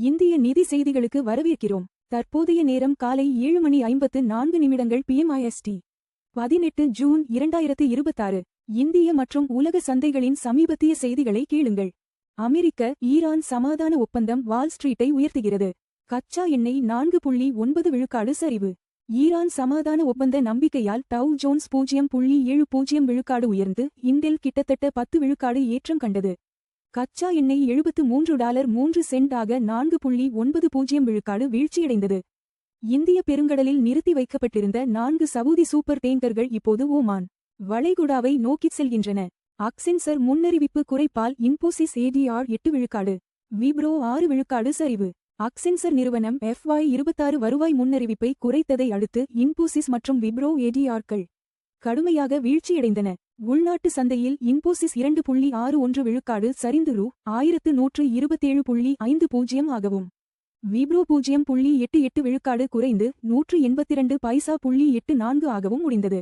இந்திய நிதி செய்திகளுக்கு வரவேற்கிறோம். தற்போதைய நேரம் காலை 7:54 PM/IST. 18 ஜூன் 2026. இந்திய மற்றும் உலக சந்தைகளின் சமீபத்திய செய்திகளை கேளுங்கள். அமெரிக்க ஈரான் சமாதான ஒப்பந்தம் வால் ஸ்ட்ரீட்டை உயர்த்துகிறது. கச்சா எண்ணெய் 4.9 விழுக்காடு சரிவு. ஈரான் சமாதான ஒப்பந்த நம்பிக்கையால் டவ் ஜோன்ஸ் 0.70 விழுக்காடு உயர்ந்து இன்டெல் கிட்டத்தட்ட 10 விழுக்காடு ஏற்றம் கண்டது. கச்சா எண்ணெய் $73.3 ஆக 4.90 விழுக்காடு வீழ்ச்சியடைந்தது. இந்திய பெருங்கடலில் நிறுத்தி வைக்கப்பட்டிருந்த 4 சவுதி சூப்பர் டேங்கர்கள் இப்போது ஓமான் வளைகுடாவை நோக்கிச் செல்கின்றன. அக்சென்சர் முன்னறிவிப்பு குறைப்பால் இன்போசிஸ் ADR 8 விழுக்காடு, விப்ரோ 6 விழுக்காடு சரிவு. அக்சென்சர் நிறுவனம் FY26 வருவாய் முன்னறிவிப்பை குறைத்ததை அடுத்து இன்போசிஸ் மற்றும் விப்ரோ ADRக்கள் கடுமையாக வீழ்ச்சியடைந்தன. உள்நாட்டு சந்தையில் இன்போசிஸ் 2.61 விழுக்காடு சரிந்து $1,127.50 ஆகவும், விப்ரோ 0.88 விழுக்காடு குறைந்து 182.84 ஆகவும் முடிந்தது.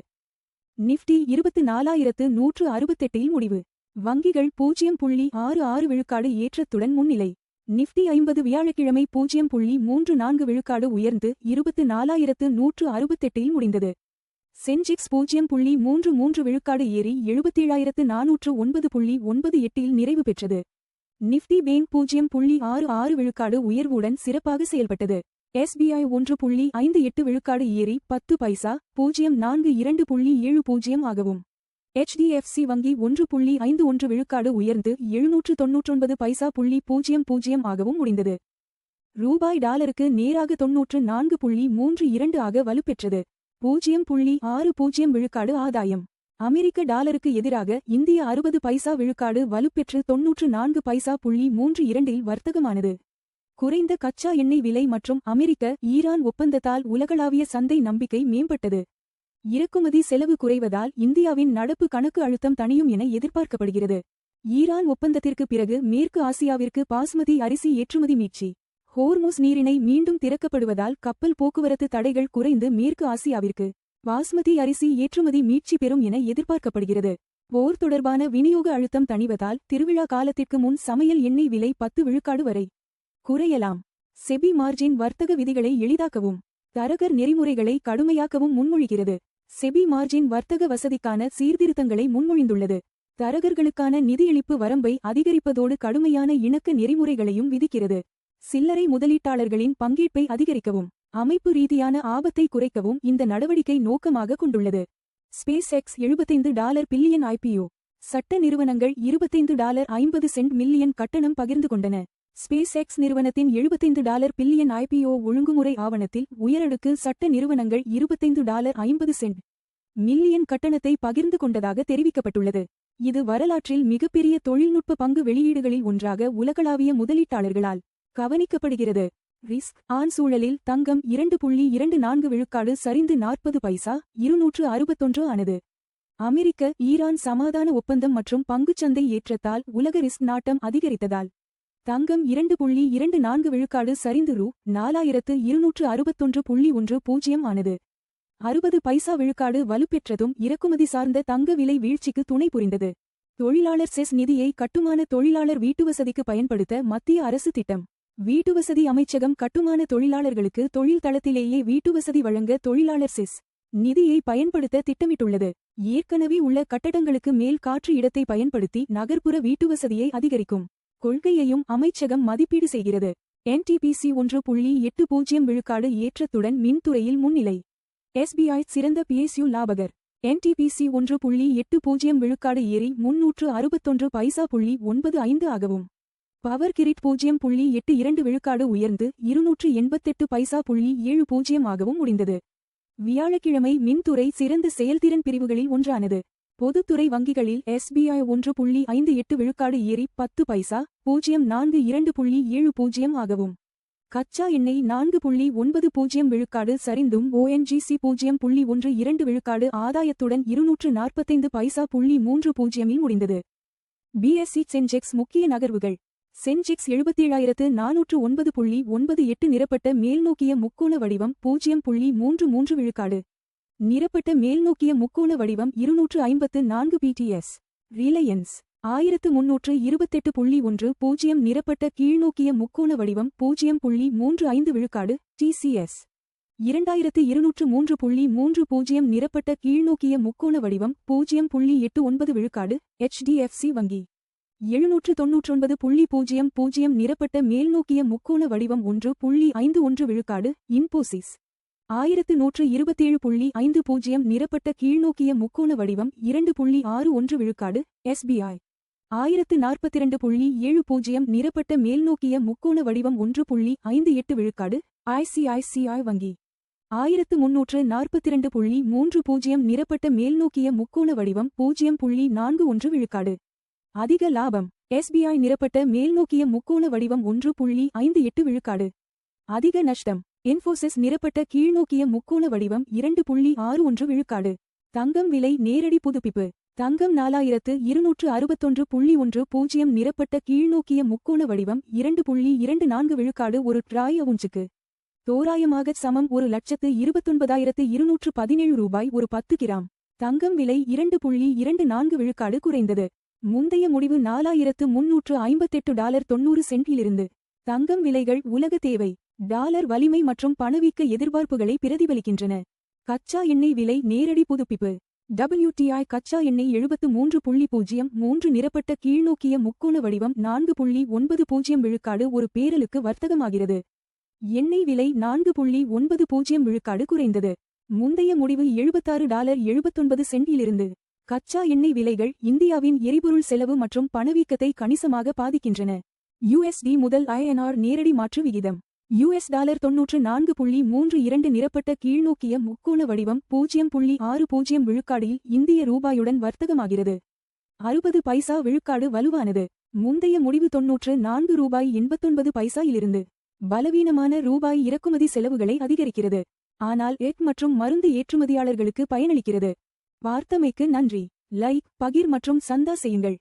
நிஃப்டி 24,168 முடிவு. வங்கிகள் 0.66 விழுக்காடு ஏற்றத்துடன் முன்னிலை. நிஃப்டி 50 வியாழக்கிழமை 0.34 விழுக்காடு உயர்ந்து 24,168 முடிந்தது. சென்செக்ஸ் 0.33 விழுக்காடு ஏறி 77,409.98 நிறைவு பெற்றது. நிஃப்டி பேங்க் 0.66 விழுக்காடு உயர்வுடன் சிறப்பாக செயல்பட்டது. SBI 1.58 விழுக்காடு ஏறி 10 பைசா 042.70 ஆகவும், HDFC வங்கி 1.51 விழுக்காடு உயர்ந்து 799.00 ஆகவும் முடிந்தது. ரூபாய் டாலருக்கு நேராக 94.32 ஆக வலுப்பெற்றது. 0.60 விழுக்காடு ஆதாயம். அமெரிக்க டாலருக்கு எதிராக இந்திய 60 பைசா விழுக்காடு வலுப்பெற்று 94.32 வர்த்தகமானது. குறைந்த கச்சா எண்ணெய் விலை மற்றும் அமெரிக்க ஈரான் ஒப்பந்தத்தால் உலகளாவிய சந்தை நம்பிக்கை மேம்பட்டது. இறக்குமதி செலவு குறைவதால் இந்தியாவின் நடப்பு கணக்கு அழுத்தம் தணியும் என எதிர்பார்க்கப்படுகிறது. ஈரான் ஒப்பந்தத்திற்கு பிறகு மேற்கு ஆசியாவிற்கு பாஸ்மதி அரிசி ஏற்றுமதி மீட்சி. ஹோர்முஸ் நீரிணை மீண்டும் திறக்கப்படுவதால் கப்பல் போக்குவரத்து தடைகள் குறைந்து மேற்கு ஆசியாவிற்கு பாஸ்மதி அரிசி ஏற்றுமதி மீட்சி பெறும் என எதிர்பார்க்கப்படுகிறது. போர் தொடர்பான விநியோக அழுத்தம் தணிவதால் திருவிழா காலத்திற்கு முன் சமையல் எண்ணெய் விலை 10 விழுக்காடு வரை குறையலாம். செபி மார்ஜின் வர்த்தக விதிகளை எளிதாக்கவும் தரகர் நெறிமுறைகளை கடுமையாக்கவும் முன்மொழிகிறது. செபி மார்ஜின் வர்த்தக வசதிக்கான சீர்திருத்தங்களை முன்மொழிந்துள்ளது. தரகர்களுக்கான நிதியளிப்பு வரம்பை அதிகரிப்பதோடு கடுமையான இணக்க நெறிமுறைகளையும் விதிக்கிறது. சில்லறை முதலீட்டாளர்களின் பங்கேற்பை அதிகரிக்கவும் அமைப்பு ரீதியான ஆபத்தை குறைக்கவும் இந்த நடவடிக்கை நோக்கமாக கொண்டுள்ளது. Space X $75 billion IPO. சட்ட நிறுவனங்கள் $25.50 மில்லியன் கட்டணம் பகிர்ந்து கொண்டன. ஸ்பேஸ் எக்ஸ் நிறுவனத்தின் $75 பில்லியன் IPO ஒழுங்குமுறை ஆவணத்தில் உயரடுக்கு சட்ட நிறுவனங்கள் $25.50 மில்லியன் கட்டணத்தை பகிர்ந்து கொண்டதாக தெரிவிக்கப்பட்டுள்ளது. இது வரலாற்றில் மிகப்பெரிய தொழில்நுட்ப பங்கு வெளியீடுகளில் ஒன்றாக உலகளாவிய முதலீட்டாளர்களால் கவனிக்கப்படுகிறது. ரிஸ்க் ஆன் சூழலில் தங்கம் 2.24 விழுக்காடு சரிந்து 40 பைசா 261 ஆனது. அமெரிக்க ஈரான் சமாதான ஒப்பந்தம் மற்றும் பங்குச்சந்தை ஏற்றத்தால் உலக ரிஸ்க் நாட்டம் அதிகரித்ததால் தங்கம் 2.24 விழுக்காடு சரிந்து $4,261.10 ஆனது. 60 பைசா விழுக்காடு வலுப்பெற்றதும் இறக்குமதி சார்ந்த தங்க விலை வீழ்ச்சிக்கு துணை புரிந்தது. தொழிலாளர் செஸ் நிதியை கட்டுமான தொழிலாளர் வீட்டுவசதிக்கு பயன்படுத்த மத்திய அரசு திட்டம். வீட்டுவசதி அமைச்சகம் கட்டுமான தொழிலாளர்களுக்கு தொழில் தளத்திலேயே வீட்டுவசதி வழங்க தொழிலாளர் செஸ் நிதியை பயன்படுத்த திட்டமிட்டுள்ளது. ஏற்கனவே உள்ள கட்டடங்களுக்கு மேல் காற்று இடத்தை பயன்படுத்தி நகர்ப்புற வீட்டுவசதியை அதிகரிக்கும் கொள்கையையும் அமைச்சகம் மதிப்பீடு செய்கிறது. NTPC 1.80 விழுக்காடு ஏற்றத்துடன் மின்துறையில் முன்னிலை. SBI சிறந்த PSU லாபகர். NTPC 1.80 விழுக்காடு ஏறி 361.95 ஆகவும், பவர் கிரிட் 0.82 விழுக்காடு உயர்ந்து 288.70 ஆகவும் முடிந்தது. வியாழக்கிழமை மின்துறை சிறந்த செயல்திறன் பிரிவுகளில் ஒன்றானது. பொதுத்துறை வங்கிகளில் SBI 1.58 விழுக்காடு ஏறி 10 பைசா 042.70 ஆகவும், கச்சா எண்ணெய் 4.90 விழுக்காடு சரிந்தும் ONGC 0.12 விழுக்காடு ஆதாயத்துடன் 245.30 முடிந்தது. BSE சென்செக்ஸ் முக்கிய நகர்வுகள். சென்செக்ஸ் 77,409.98 நிரப்பட்ட மேல்நோக்கிய முக்கோண வடிவம் 0.33 விழுக்காடு. நிரப்பட்ட மேல்நோக்கிய முக்கோண வடிவம் 254 PTS. ரிலையன்ஸ் 1328.10 நிரப்பட்ட கீழ்நோக்கிய முக்கோண வடிவம் 0.35 விழுக்காடு TCS. 2203.30 நிரப்பட்ட கீழ்நோக்கிய முக்கோண வடிவம் 0.89 விழுக்காடு HDFC வங்கி. 799.00 நிரப்பட்ட மேல்நோக்கிய முக்கோண வடிவம் 1.51 விழுக்காடு இன்போசிஸ். 1127.50 நிரப்பட்ட கீழ்நோக்கிய முக்கோண வடிவம் 2.61 விழுக்காடு SBI. 1042.70 நிரப்பட்ட மேல்நோக்கிய முக்கோண வடிவம் 1.58 விழுக்காடு ICICI வங்கி. 1342.30 நிரப்பட்ட மேல்நோக்கிய முக்கோண வடிவம் 0.41 விழுக்காடு. அதிக லாபம் SBI நிரப்பட்ட மேல்நோக்கிய முக்கோண வடிவம் 1.58 விழுக்காடு. அதிக நஷ்டம் இன்ஃபோசிஸ் நிரப்பட்ட கீழ்நோக்கிய முக்கோண வடிவம் 2.61 விழுக்காடு. தங்கம் விலை நேரடி புதுப்பிப்பு. தங்கம் 4261.10 நிரப்பட்ட கீழ்நோக்கிய முக்கோண வடிவம் 2.24 விழுக்காடு ஒரு ட்ராய் அவுன்ஸுக்கு. தோராயமாக சமம் 1,29,217 ரூபாய் ஒரு 10 கிராம். தங்கம் விலை 2.24 விழுக்காடு குறைந்தது. முந்தைய முடிவு $4,358.90 தங்கம் விலைகள் உலக தேவை, டாலர் வலிமை மற்றும் பணவீக்க எதிர்பார்ப்புகளை பிரதிபலிக்கின்றன. கச்சா எண்ணெய் விலை நேரடி புதுப்பிப்பு. WTI கச்சா எண்ணெய் 73.03 நிரப்பட்ட கீழ்நோக்கிய முக்கோண வடிவம் 4.90 விழுக்காடு ஒரு பேரலுக்கு வர்த்தகமாகிறது. எண்ணெய் விலை 4.90 விழுக்காடு குறைந்தது. முந்தைய முடிவு $76.79. கச்சா எண்ணெய் விலைகள் இந்தியாவின் எரிபொருள் செலவு மற்றும் பணவீக்கத்தை கணிசமாக பாதிக்கின்றன. USD முதல் INR நேரடி மாற்று விகிதம். US டாலர் 94.32 நிரப்பட்ட கீழ்நோக்கிய முக்கோண வடிவம் 0.60 விழுக்காடில் இந்திய ரூபாயுடன் வர்த்தகமாகிறது. 60 பைசா விழுக்காடு வலுவானது. முந்தைய முடிவு $94.89 இலிருந்து. பலவீனமான ரூபாய் இறக்குமதி செலவுகளை அதிகரிக்கிறது. ஆனால் மற்றும் மருந்து ஏற்றுமதியாளர்களுக்கு பயனளிக்கிறது. பார்த்தமைக்கு நன்றி. லைக், பகிர் மற்றும் சந்தா செய்யுங்கள்.